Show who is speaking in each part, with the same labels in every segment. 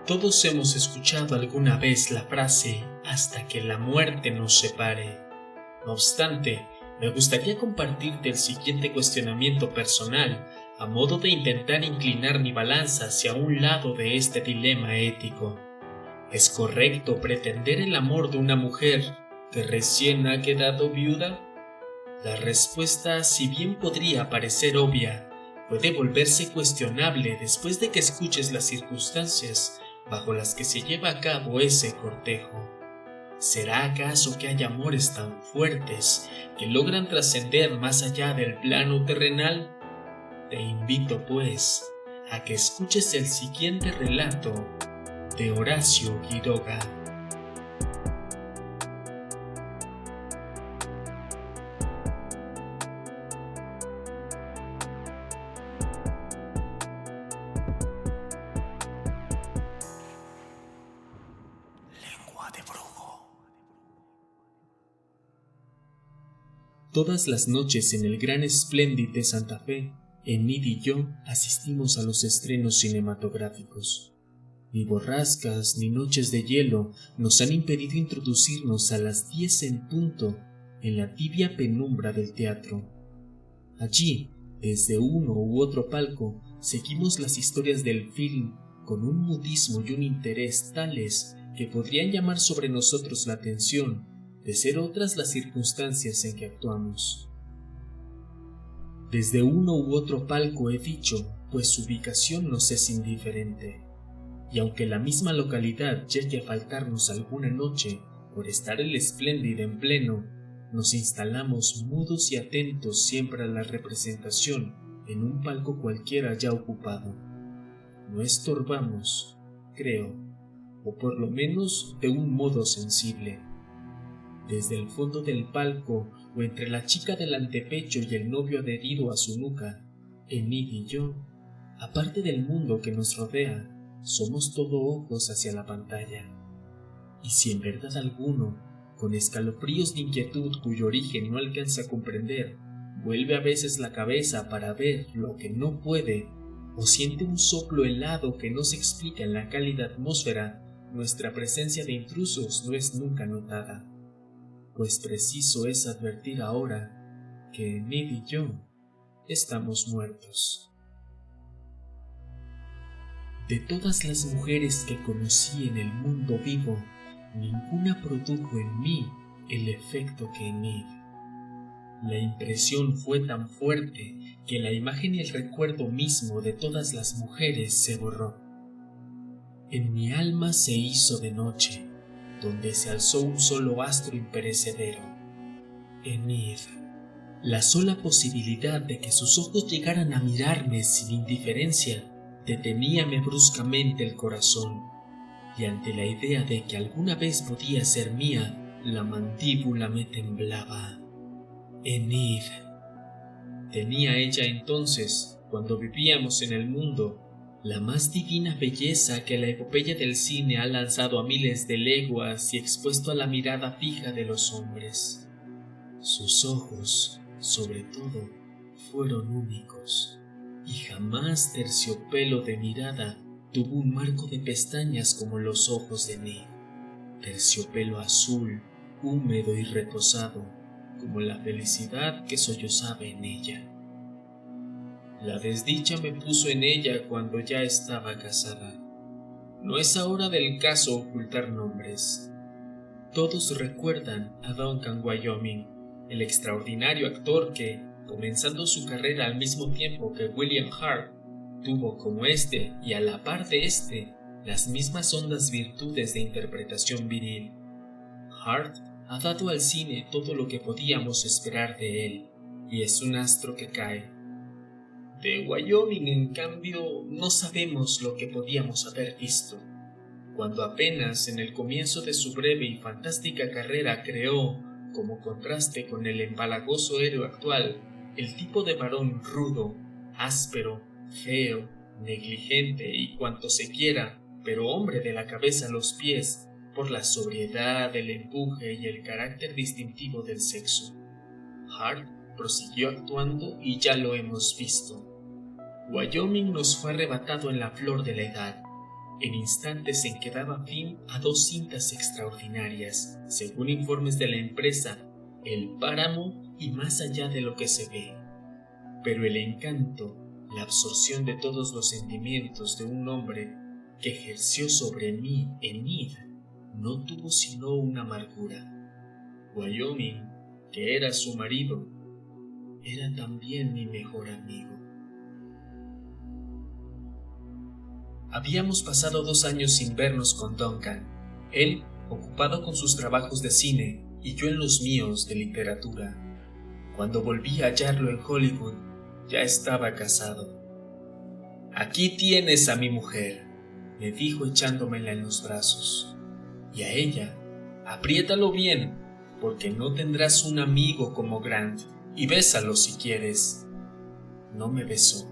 Speaker 1: Todos hemos escuchado alguna vez la frase hasta que la muerte nos separe. No obstante, me gustaría compartirte el siguiente cuestionamiento personal a modo de intentar inclinar mi balanza hacia un lado de este dilema ético. ¿Es correcto pretender el amor de una mujer que recién ha quedado viuda? La respuesta, si bien podría parecer obvia, puede volverse cuestionable después de que escuches las circunstancias bajo las que se lleva a cabo ese cortejo. ¿Será acaso que hay amores tan fuertes que logran trascender más allá del plano terrenal? Te invito, pues, a que escuches el siguiente relato de Horacio Quiroga. Todas las noches en el Gran Splendid de Santa Fe, Enid y yo asistimos a los estrenos cinematográficos. Ni borrascas ni noches de hielo nos han impedido introducirnos a las 10 en punto en la tibia penumbra del teatro. Allí, desde uno u otro palco, seguimos las historias del film con un mutismo y un interés tales que podrían llamar sobre nosotros la atención, de ser otras las circunstancias en que actuamos. Desde uno u otro palco he dicho, pues su ubicación nos es indiferente, y aunque la misma localidad llegue a faltarnos alguna noche por estar el espléndido en pleno, nos instalamos mudos y atentos siempre a la representación en un palco cualquiera ya ocupado. No estorbamos, creo, o por lo menos de un modo sensible. Desde el fondo del palco o entre la chica del antepecho y el novio adherido a su nuca, Enid y yo, aparte del mundo que nos rodea, somos todo ojos hacia la pantalla. Y si en verdad alguno, con escalofríos de inquietud cuyo origen no alcanza a comprender, vuelve a veces la cabeza para ver lo que no puede, o siente un soplo helado que no se explica en la cálida atmósfera, nuestra presencia de intrusos no es nunca notada. Pues preciso es advertir ahora que Enid y yo estamos muertos. De todas las mujeres que conocí en el mundo vivo, ninguna produjo en mí el efecto que Enid. La impresión fue tan fuerte que la imagen y el recuerdo mismo de todas las mujeres se borró. En mi alma se hizo de noche, donde se alzó un solo astro imperecedero, Enid. La sola posibilidad de que sus ojos llegaran a mirarme sin indiferencia deteníame bruscamente el corazón, y ante la idea de que alguna vez podía ser mía, la mandíbula me temblaba. Enid. Tenía ella entonces, cuando vivíamos en el mundo, la más divina belleza que la epopeya del cine ha lanzado a miles de leguas y expuesto a la mirada fija de los hombres. Sus ojos, sobre todo, fueron únicos, y jamás terciopelo de mirada tuvo un marco de pestañas como los ojos de Enid, terciopelo azul, húmedo y reposado, como la felicidad que sollozaba en ella. La desdicha me puso en ella cuando ya estaba casada. No es ahora del caso ocultar nombres. Todos recuerdan a Duncan Wyoming, el extraordinario actor que, comenzando su carrera al mismo tiempo que William Hart, tuvo como este y a la par de este las mismas hondas virtudes de interpretación viril. Hart ha dado al cine todo lo que podíamos esperar de él, y es un astro que cae. De Wyoming, en cambio, no sabemos lo que podíamos haber visto, cuando apenas en el comienzo de su breve y fantástica carrera creó, como contraste con el empalagoso héroe actual, el tipo de varón rudo, áspero, feo, negligente y cuanto se quiera, pero hombre de la cabeza a los pies, por la sobriedad, el empuje y el carácter distintivo del sexo. Hart prosiguió actuando y ya lo hemos visto. Wyoming nos fue arrebatado en la flor de la edad, en instantes en que daba fin a 2 cintas extraordinarias, según informes de la empresa, El Páramo y Más allá de lo que se ve. Pero el encanto, la absorción de todos los sentimientos de un hombre que ejerció sobre mí Enid, no tuvo sino una amargura. Wyoming, que era su marido, era también mi mejor amigo. Habíamos pasado 2 años sin vernos con Duncan, él ocupado con sus trabajos de cine y yo en los míos de literatura. Cuando volví a hallarlo en Hollywood, ya estaba casado. «Aquí tienes a mi mujer», me dijo echándomela en los brazos. Y a ella, apriétalo bien, porque no tendrás un amigo como Grant, y bésalo si quieres. No me besó,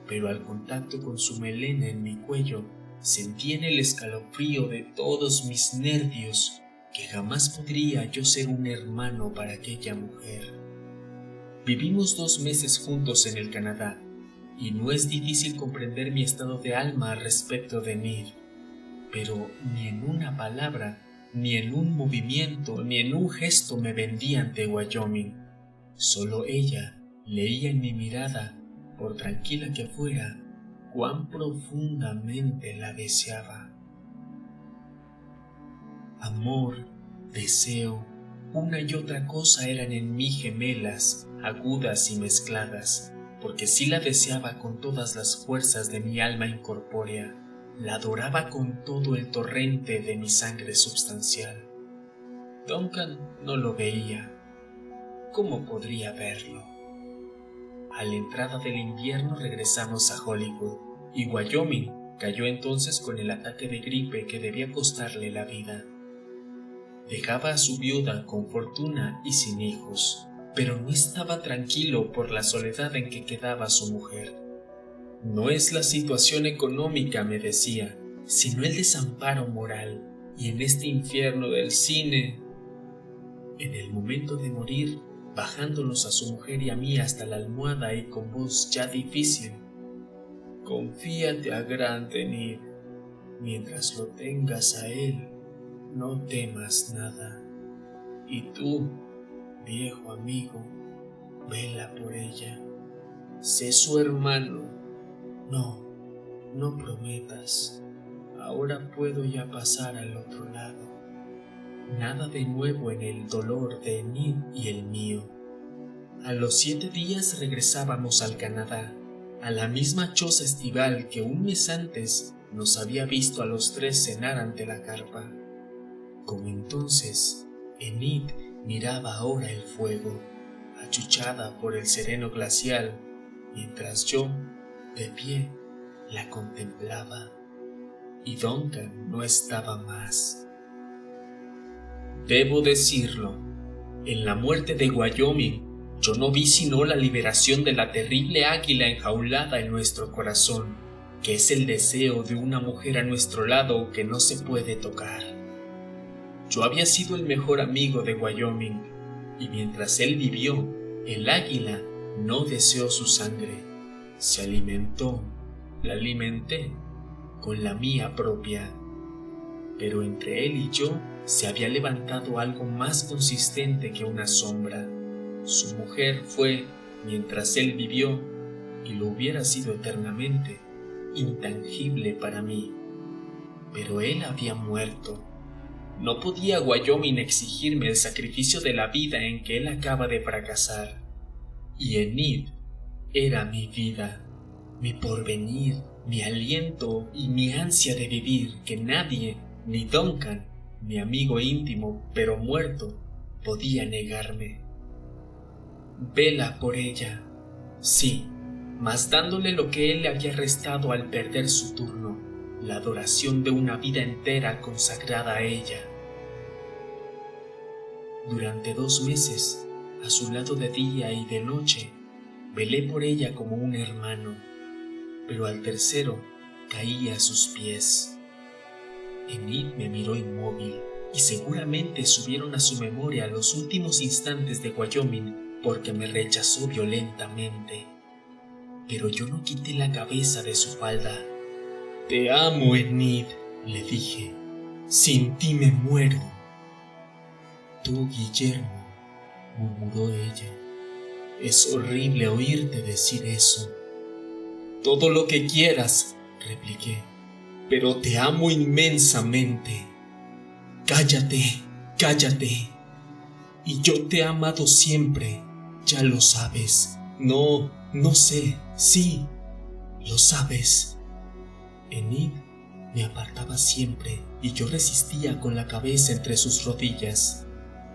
Speaker 1: pero al contacto con su melena en mi cuello, sentí en el escalofrío de todos mis nervios que jamás podría yo ser un hermano para aquella mujer. Vivimos 2 meses juntos en el Canadá, y no es difícil comprender mi estado de alma respecto de Enid, pero ni en una palabra, ni en un movimiento, ni en un gesto me vendí ante Wyoming. Solo ella leía en mi mirada, por tranquila que fuera, cuán profundamente la deseaba. Amor, deseo, una y otra cosa eran en mí gemelas, agudas y mezcladas, porque sí la deseaba con todas las fuerzas de mi alma incorpórea, la adoraba con todo el torrente de mi sangre substancial. Duncan no lo veía. ¿Cómo podría verlo? A la entrada del invierno regresamos a Hollywood, y Wyoming cayó entonces con el ataque de gripe que debía costarle la vida. Dejaba a su viuda con fortuna y sin hijos, pero no estaba tranquilo por la soledad en que quedaba su mujer. No es la situación económica, me decía, sino el desamparo moral, y en este infierno del cine. En el momento de morir, bajándonos a su mujer y a mí hasta la almohada y con voz ya difícil: «Confíate a Grant, Enid. Mientras lo tengas a él, no temas nada. Y tú, viejo amigo, vela por ella. Sé su hermano. No prometas. Ahora puedo ya pasar al otro lado». Nada de nuevo en el dolor de Enid y el mío. A los 7 días regresábamos al Canadá, a la misma choza estival que un mes antes nos había visto a los 3 cenar ante la carpa. Como entonces, Enid miraba ahora el fuego, achuchada por el sereno glacial, mientras yo, de pie, la contemplaba. Y Duncan no estaba más. Debo decirlo, en la muerte de Wyoming, yo no vi sino la liberación de la terrible águila enjaulada en nuestro corazón, que es el deseo de una mujer a nuestro lado que no se puede tocar. Yo había sido el mejor amigo de Wyoming, y mientras él vivió, el águila no deseó su sangre. Se alimentó, la alimenté, con la mía propia. Pero entre él y yo se había levantado algo más consistente que una sombra. Su mujer fue, mientras él vivió, y lo hubiera sido eternamente, intangible para mí. Pero él había muerto. No podía Wyoming exigirme el sacrificio de la vida en que él acaba de fracasar. Y Enid era mi vida, mi porvenir, mi aliento y mi ansia de vivir que nadie, ni Duncan, mi amigo íntimo, pero muerto, podía negarme. Vela por ella, sí, mas dándole lo que él le había restado al perder su turno, la adoración de una vida entera consagrada a ella. Durante 2 meses, a su lado de día y de noche, velé por ella como un hermano, pero al tercero caí a sus pies. Enid me miró inmóvil, y seguramente subieron a su memoria los últimos instantes de Wyoming porque me rechazó violentamente. Pero yo no quité la cabeza de su falda. Te amo, Enid, le dije. Sin ti me muero. Tú, Guillermo, murmuró ella. Es horrible oírte decir eso. Todo lo que quieras, repliqué, pero te amo inmensamente. Cállate, cállate. Y yo te he amado siempre, ya lo sabes. No sé, sí, lo sabes. Enid me apartaba siempre y yo resistía con la cabeza entre sus rodillas.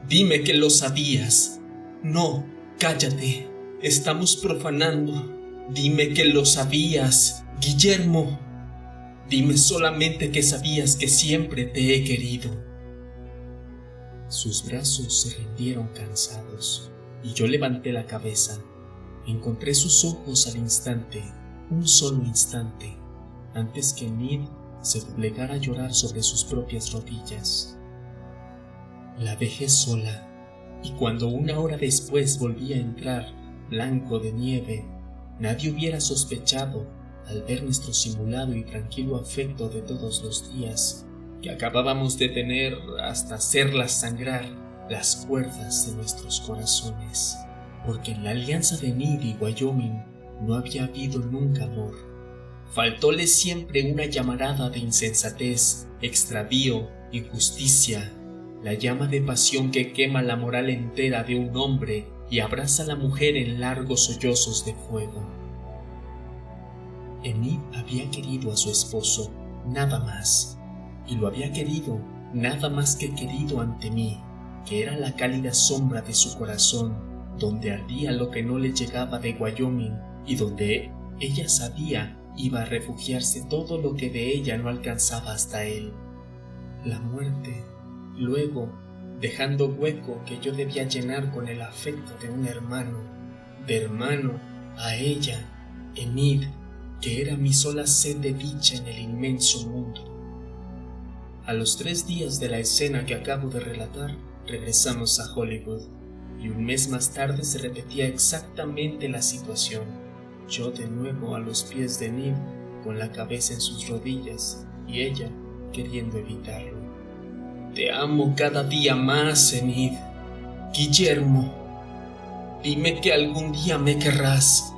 Speaker 1: Dime que lo sabías. No, cállate, estamos profanando. Dime que lo sabías, Guillermo. Dime solamente que sabías que siempre te he querido. Sus brazos se rindieron cansados y yo levanté la cabeza. Encontré sus ojos al instante, un solo instante, antes que Enid se doblegara a llorar sobre sus propias rodillas. La dejé sola, y cuando una hora después volví a entrar, blanco de nieve, nadie hubiera sospechado, al ver nuestro simulado y tranquilo afecto de todos los días, que acabábamos de tener hasta hacerlas sangrar las cuerdas de nuestros corazones, porque en la alianza de Enid y Wyoming no había habido nunca amor. Faltóle siempre una llamarada de insensatez, extravío, injusticia, la llama de pasión que quema la moral entera de un hombre y abraza a la mujer en largos sollozos de fuego. Enid había querido a su esposo, nada más, y lo había querido nada más que querido ante mí, que era la cálida sombra de su corazón, donde ardía lo que no le llegaba de Wyoming y donde ella sabía iba a refugiarse todo lo que de ella no alcanzaba hasta él. La muerte, luego, dejando hueco que yo debía llenar con el afecto de un hermano, de hermano a ella, Enid, que era mi sola sed de dicha en el inmenso mundo. A los 3 días de la escena que acabo de relatar, regresamos a Hollywood, y un mes más tarde se repetía exactamente la situación. Yo de nuevo a los pies de Enid, con la cabeza en sus rodillas, y ella queriendo evitarlo. Te amo cada día más, Enid. Guillermo, dime que algún día me querrás.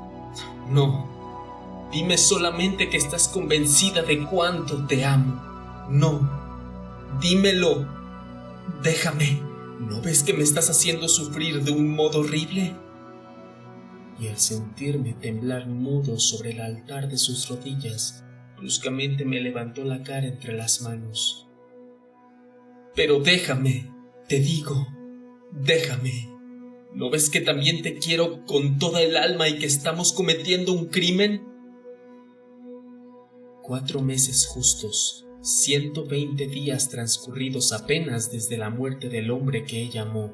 Speaker 1: No, dime solamente que estás convencida de cuánto te amo. No, dímelo. Déjame. ¿No ves que me estás haciendo sufrir de un modo horrible? Y al sentirme temblar mudo sobre el altar de sus rodillas, bruscamente me levantó la cara entre las manos. Pero déjame, te digo, déjame. ¿No ves que también te quiero con toda el alma y que estamos cometiendo un crimen? 4 meses justos, 120 días transcurridos apenas desde la muerte del hombre que ella amó,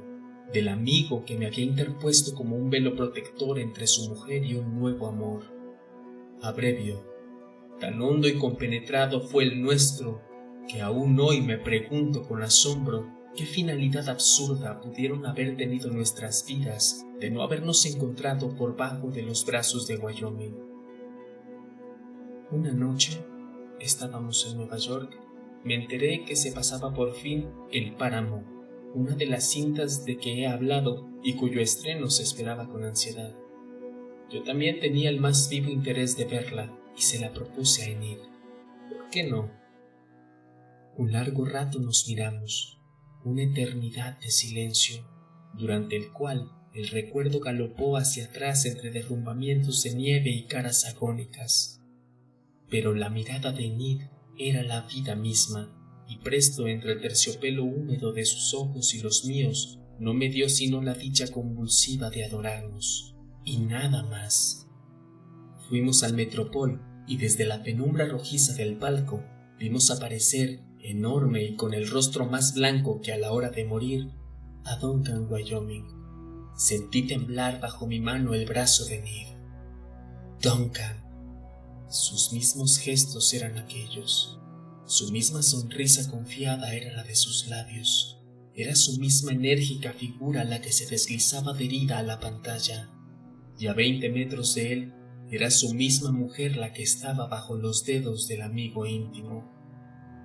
Speaker 1: del amigo que me había interpuesto como un velo protector entre su mujer y un nuevo amor. Abrevio, tan hondo y compenetrado fue el nuestro, que aún hoy me pregunto con asombro qué finalidad absurda pudieron haber tenido nuestras vidas de no habernos encontrado por bajo de los brazos de Wyoming. Una noche, estábamos en Nueva York, me enteré que se pasaba por fin El Páramo, una de las cintas de que he hablado y cuyo estreno se esperaba con ansiedad. Yo también tenía el más vivo interés de verla y se la propuse a Enid. ¿Por qué no? Un largo rato nos miramos, una eternidad de silencio, durante el cual el recuerdo galopó hacia atrás entre derrumbamientos de nieve y caras agónicas. Pero la mirada de Enid era la vida misma, y presto entre el terciopelo húmedo de sus ojos y los míos no me dio sino la dicha convulsiva de adorarnos, y nada más. Fuimos al Metropol y desde la penumbra rojiza del palco vimos aparecer, enorme y con el rostro más blanco que a la hora de morir, a Duncan Wyoming. Sentí temblar bajo mi mano el brazo de Enid. Duncan. Sus mismos gestos eran aquellos. Su misma sonrisa confiada era la de sus labios. Era su misma enérgica figura la que se deslizaba adherida a la pantalla. Y a 20 metros de él, era su misma mujer la que estaba bajo los dedos del amigo íntimo.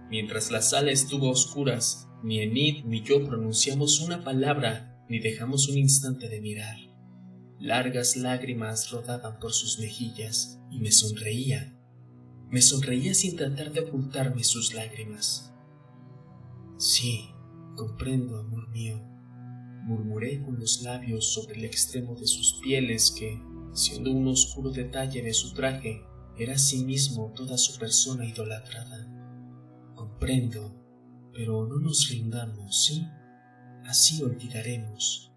Speaker 1: Mientras la sala estuvo a oscuras, ni Enid ni yo pronunciamos una palabra ni dejamos un instante de mirar. Largas lágrimas rodaban por sus mejillas y me sonreía. Me sonreía sin tratar de ocultarme sus lágrimas. Sí, comprendo, amor mío, murmuré con los labios sobre el extremo de sus pieles que, siendo un oscuro detalle de su traje, era asimismo toda su persona idolatrada. Comprendo, pero no nos rindamos, ¿sí? Así olvidaremos.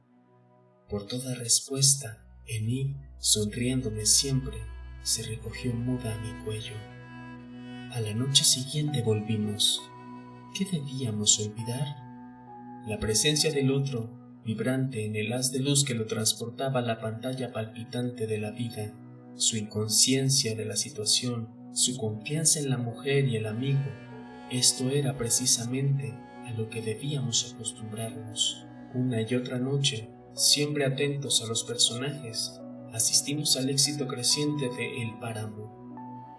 Speaker 1: Por toda respuesta, Enid, sonriéndome siempre, se recogió muda a mi cuello. A la noche siguiente volvimos. ¿Qué debíamos olvidar? La presencia del otro, vibrante en el haz de luz que lo transportaba a la pantalla palpitante de la vida, su inconsciencia de la situación, su confianza en la mujer y el amigo. Esto era precisamente a lo que debíamos acostumbrarnos. Una y otra noche, siempre atentos a los personajes, asistimos al éxito creciente de El Páramo.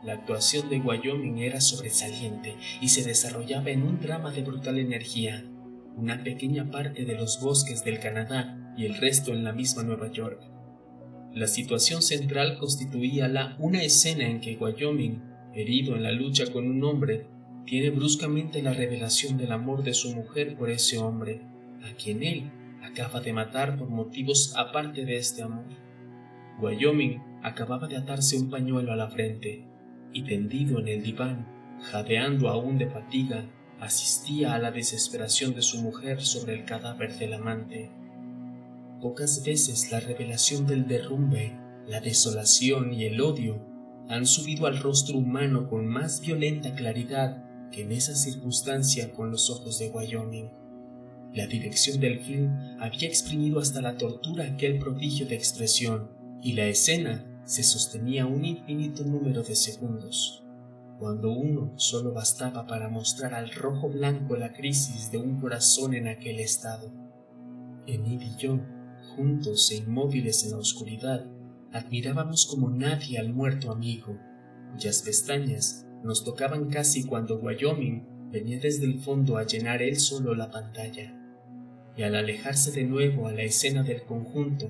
Speaker 1: La actuación de Wyoming era sobresaliente y se desarrollaba en un drama de brutal energía. Una pequeña parte de los bosques del Canadá y el resto en la misma Nueva York. La situación central constituía una escena en que Wyoming, herido en la lucha con un hombre, tiene bruscamente la revelación del amor de su mujer por ese hombre, a quien él acaba de matar por motivos aparte de este amor. Wyoming acababa de atarse un pañuelo a la frente y tendido en el diván, jadeando aún de fatiga, asistía a la desesperación de su mujer sobre el cadáver del amante. Pocas veces la revelación del derrumbe, la desolación y el odio han subido al rostro humano con más violenta claridad que en esa circunstancia con los ojos de Wyoming. La dirección del film había exprimido hasta la tortura aquel prodigio de expresión, y la escena se sostenía un infinito número de segundos, cuando uno solo bastaba para mostrar al rojo blanco la crisis de un corazón en aquel estado. Enid y yo, juntos e inmóviles en la oscuridad, admirábamos como nadie al muerto amigo, cuyas pestañas nos tocaban casi cuando Wyoming venía desde el fondo a llenar él solo la pantalla. Y al alejarse de nuevo a la escena del conjunto,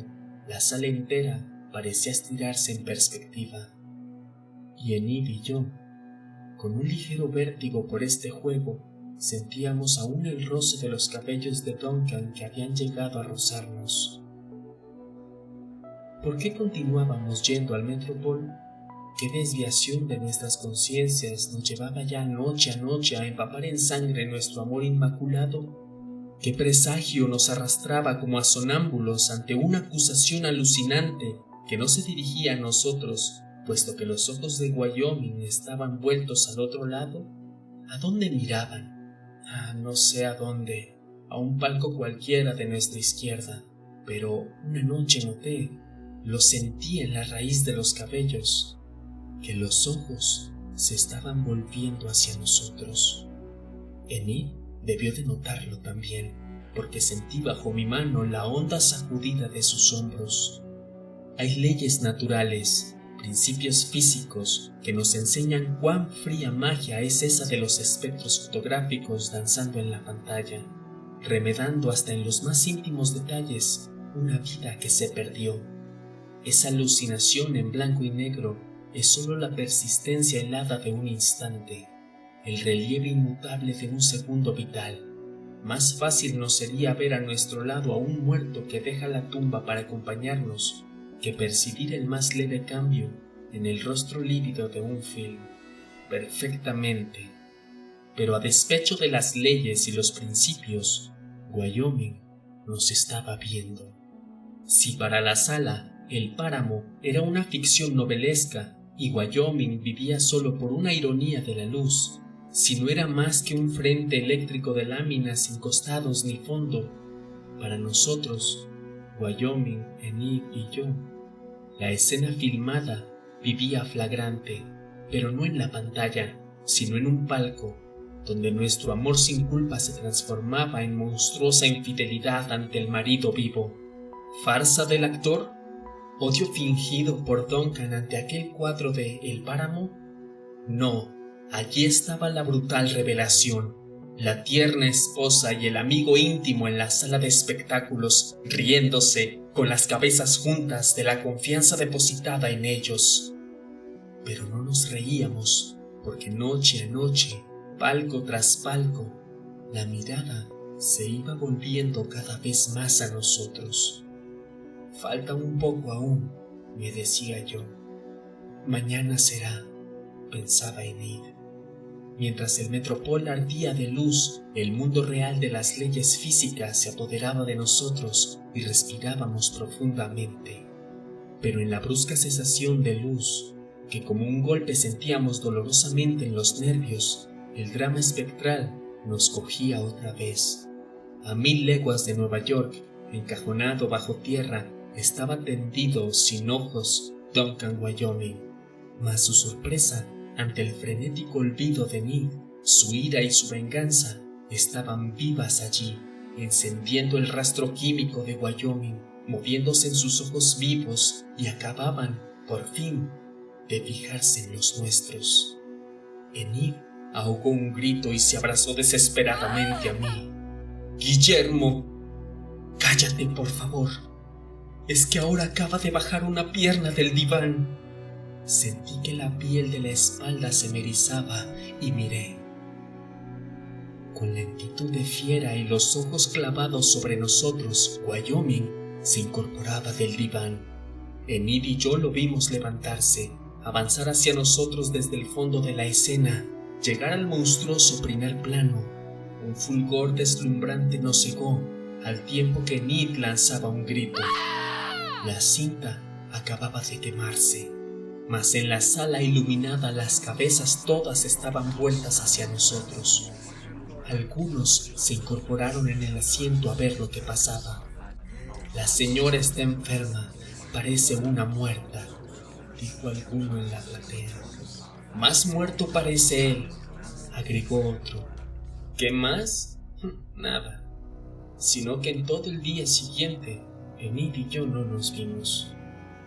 Speaker 1: la sala entera parecía estirarse en perspectiva. Y Enid y yo, con un ligero vértigo por este juego, sentíamos aún el roce de los cabellos de Duncan que habían llegado a rozarnos. ¿Por qué continuábamos yendo al Metropol? ¿Qué desviación de nuestras conciencias nos llevaba ya noche a noche a empapar en sangre nuestro amor inmaculado? ¿Qué presagio nos arrastraba como a sonámbulos ante una acusación alucinante que no se dirigía a nosotros, puesto que los ojos de Wyoming estaban vueltos al otro lado? ¿A dónde miraban? No sé a dónde, a un palco cualquiera de nuestra izquierda, pero una noche noté, lo sentí en la raíz de los cabellos, que los ojos se estaban volviendo hacia nosotros. Enid debió de notarlo también, porque sentí bajo mi mano la honda sacudida de sus hombros. Hay leyes naturales, principios físicos que nos enseñan cuán fría magia es esa de los espectros fotográficos danzando en la pantalla, remedando hasta en los más íntimos detalles una vida que se perdió. Esa alucinación en blanco y negro es solo la persistencia helada de un instante, el relieve inmutable de un segundo vital. Más fácil nos sería ver a nuestro lado a un muerto que deja la tumba para acompañarnos que percibir el más leve cambio en el rostro lívido de un film. Perfectamente. Pero a despecho de las leyes y los principios, Wyoming nos estaba viendo. Si para la sala El Páramo era una ficción novelesca y Wyoming vivía solo por una ironía de la luz, si no era más que un frente eléctrico de láminas sin costados ni fondo, para nosotros, Wyoming, Enid y yo, la escena filmada vivía flagrante, pero no en la pantalla, sino en un palco, donde nuestro amor sin culpa se transformaba en monstruosa infidelidad ante el marido vivo. ¿Farsa del actor? ¿Odio fingido por Duncan ante aquel cuadro de El Páramo? No, allí estaba la brutal revelación, la tierna esposa y el amigo íntimo en la sala de espectáculos, riéndose, con las cabezas juntas de la confianza depositada en ellos. Pero no nos reíamos, porque noche a noche, palco tras palco, la mirada se iba volviendo cada vez más a nosotros. Falta un poco aún, me decía yo. Mañana será, pensaba Enid. Mientras el Metropol ardía de luz, el mundo real de las leyes físicas se apoderaba de nosotros y respirábamos profundamente. Pero en la brusca cesación de luz, que como un golpe sentíamos dolorosamente en los nervios, el drama espectral nos cogía otra vez. A 1000 leguas de Nueva York, encajonado bajo tierra, estaba tendido, sin ojos, Duncan, Wyoming. Mas su sorpresa ante el frenético olvido de Enid, su ira y su venganza, estaban vivas allí, encendiendo el rastro químico de Wyoming, moviéndose en sus ojos vivos, y acababan, por fin, de fijarse en los nuestros. Enid ahogó un grito y se abrazó desesperadamente a mí. «Guillermo, cállate, por favor. Es que ahora acaba de bajar una pierna del diván». Sentí que la piel de la espalda se me erizaba y miré. Con lentitud de fiera y los ojos clavados sobre nosotros, Wyoming se incorporaba del diván. Enid y yo lo vimos levantarse, avanzar hacia nosotros desde el fondo de la escena, llegar al monstruoso primer plano. Un fulgor deslumbrante nos cegó, al tiempo que Enid lanzaba un grito. La cinta acababa de quemarse, mas en la sala iluminada las cabezas todas estaban vueltas hacia nosotros. Algunos se incorporaron en el asiento a ver lo que pasaba. «La señora está enferma, parece una muerta», dijo alguno en la platea. «Más muerto parece él», agregó otro. «¿Qué más? Nada. Sino que en todo el día siguiente, Enid y yo no nos vimos.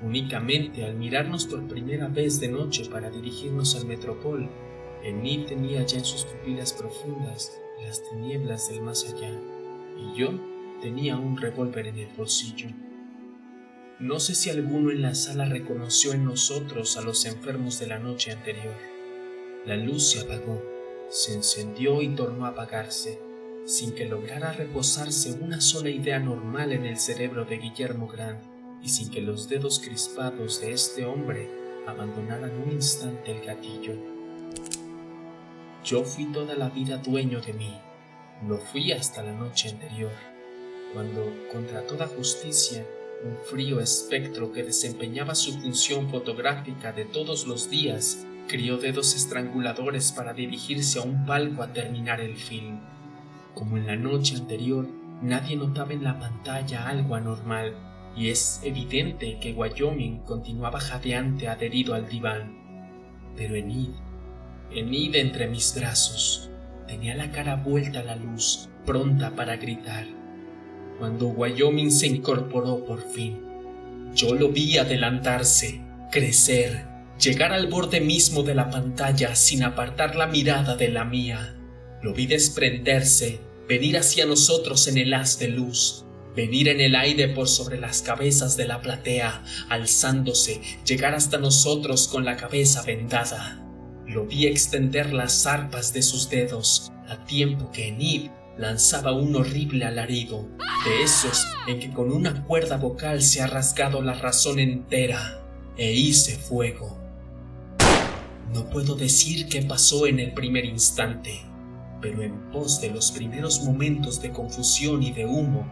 Speaker 1: Únicamente al mirarnos por primera vez de noche para dirigirnos al Metropol, Enid tenía ya en sus pupilas profundas las tinieblas del más allá, y yo tenía un revólver en el bolsillo. No sé si alguno en la sala reconoció en nosotros a los enfermos de la noche anterior. La luz se apagó, se encendió y tornó a apagarse, sin que lograra reposarse una sola idea normal en el cerebro de Guillermo Grant, y sin que los dedos crispados de este hombre abandonaran un instante el gatillo. Yo fui toda la vida dueño de mí. Lo fui hasta la noche anterior, cuando, contra toda justicia, un frío espectro que desempeñaba su función fotográfica de todos los días crió dedos estranguladores para dirigirse a un palco a terminar el film. Como en la noche anterior, nadie notaba en la pantalla algo anormal, y es evidente que Wyoming continuaba jadeante adherido al diván. Pero Enid entre mis brazos, tenía la cara vuelta a la luz, pronta para gritar. Cuando Wyoming se incorporó por fin, yo lo vi adelantarse, crecer, llegar al borde mismo de la pantalla sin apartar la mirada de la mía. Lo vi desprenderse, venir hacia nosotros en el haz de luz, venir en el aire por sobre las cabezas de la platea, alzándose, llegar hasta nosotros con la cabeza vendada. Lo vi extender las zarpas de sus dedos, a tiempo que Enid lanzaba un horrible alarido, de esos en que con una cuerda vocal se ha rasgado la razón entera, e hice fuego. No puedo decir qué pasó en el primer instante, pero en pos de los primeros momentos de confusión y de humo,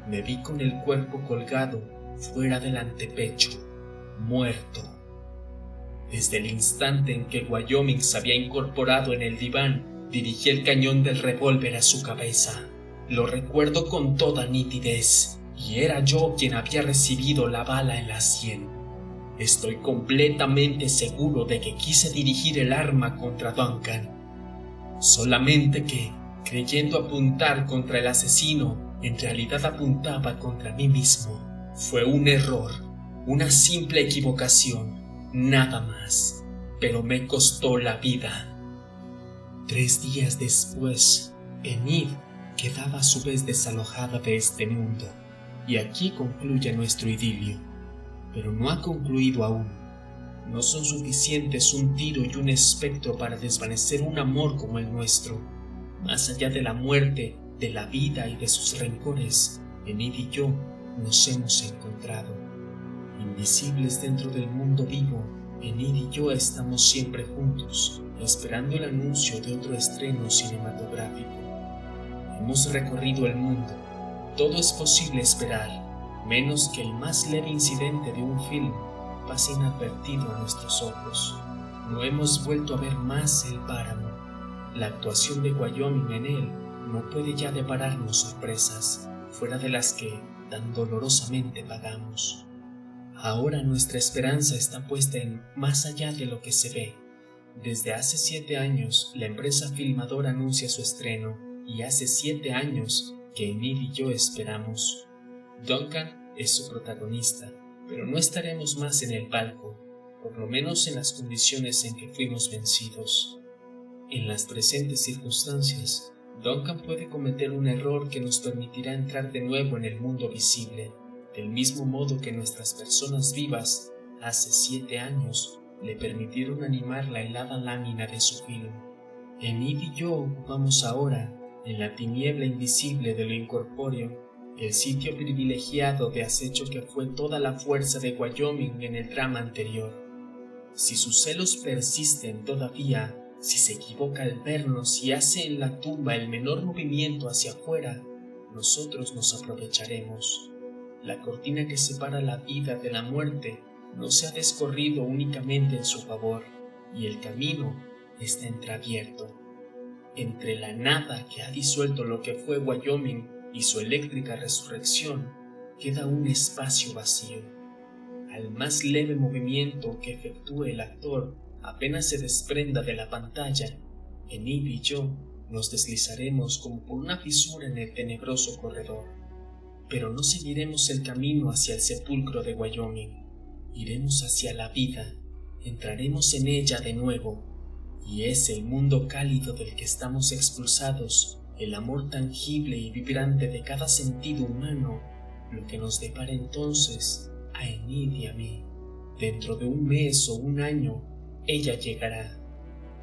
Speaker 1: me vi con el cuerpo colgado fuera del antepecho, muerto. Desde el instante en que Wyoming se había incorporado en el diván, dirigí el cañón del revólver a su cabeza. Lo recuerdo con toda nitidez, y era yo quien había recibido la bala en la sien. Estoy completamente seguro de que quise dirigir el arma contra Duncan. Solamente que, creyendo apuntar contra el asesino, en realidad apuntaba contra mí mismo. Fue un error. una simple equivocación, nada más, pero me costó la vida. 3 días después, Enid quedaba a su vez desalojada de este mundo, y aquí concluye nuestro idilio. Pero no ha concluido aún. No son suficientes un tiro y un espectro para desvanecer un amor como el nuestro. Más allá de la muerte, de la vida y de sus rencores, Enid y yo nos hemos encontrado. Invisibles dentro del mundo vivo, Enid y yo estamos siempre juntos, esperando el anuncio de otro estreno cinematográfico. Hemos recorrido el mundo. Todo es posible esperar, menos que el más leve incidente de un film pase inadvertido a nuestros ojos. No hemos vuelto a ver más el páramo. La actuación de Wyoming en él no puede ya depararnos sorpresas, fuera de las que tan dolorosamente pagamos. Ahora nuestra esperanza está puesta en más allá de lo que se ve. Desde hace 7 años, la empresa filmadora anuncia su estreno, y hace 7 años que Enid y yo esperamos. Duncan es su protagonista, pero no estaremos más en el palco, por lo menos en las condiciones en que fuimos vencidos. En las presentes circunstancias, Duncan puede cometer un error que nos permitirá entrar de nuevo en el mundo visible, del mismo modo que nuestras personas vivas, hace 7 años, le permitieron animar la helada lámina de su film. Enid y yo ocupamos ahora, en la tiniebla invisible de lo incorpóreo, el sitio privilegiado de acecho que fue toda la fuerza de Wyoming en el drama anterior. Si sus celos persisten todavía, si se equivoca al vernos y hace en la tumba el menor movimiento hacia afuera, nosotros nos aprovecharemos. La cortina que separa la vida de la muerte no se ha descorrido únicamente en su favor, y el camino está entreabierto. Entre la nada que ha disuelto lo que fue Wyoming y su eléctrica resurrección, queda un espacio vacío. Al más leve movimiento que efectúe el actor apenas se desprenda de la pantalla, Enid y yo nos deslizaremos como por una fisura en el tenebroso corredor. Pero no seguiremos el camino hacia el sepulcro de Wyoming. Iremos hacia la vida, entraremos en ella de nuevo, y es el mundo cálido del que estamos expulsados, el amor tangible y vibrante de cada sentido humano, lo que nos depara entonces a Enid y a mí. Dentro de un mes o un año, ella llegará.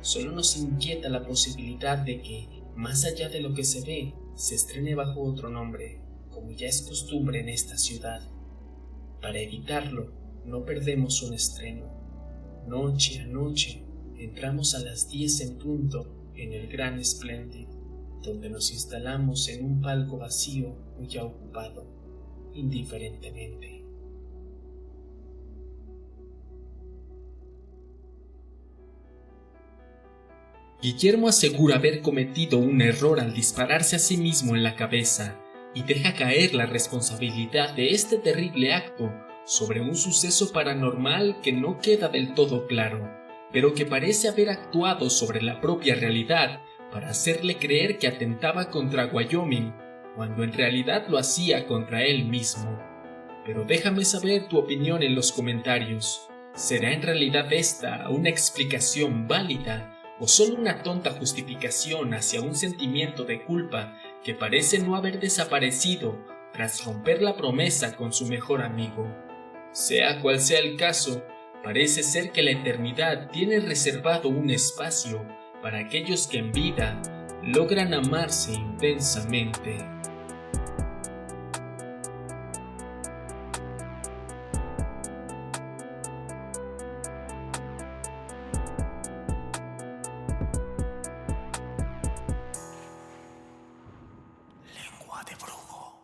Speaker 1: Solo nos inquieta la posibilidad de que, más allá de lo que se ve, se estrene bajo otro nombre, como ya es costumbre en esta ciudad. Para evitarlo, no perdemos un estreno. Noche a noche, entramos a las 10 en punto en el Gran Splendid, donde nos instalamos en un palco vacío o ya ocupado, indiferentemente. Guillermo asegura haber cometido un error al dispararse a sí mismo en la cabeza y deja caer la responsabilidad de este terrible acto sobre un suceso paranormal que no queda del todo claro, pero que parece haber actuado sobre la propia realidad para hacerle creer que atentaba contra Wyoming, cuando en realidad lo hacía contra él mismo. Pero déjame saber tu opinión en los comentarios. ¿Será en realidad esta una explicación válida o solo una tonta justificación hacia un sentimiento de culpa que parece no haber desaparecido tras romper la promesa con su mejor amigo? Sea cual sea el caso, parece ser que la eternidad tiene reservado un espacio para aquellos que en vida logran amarse intensamente.
Speaker 2: Lengua de brujo.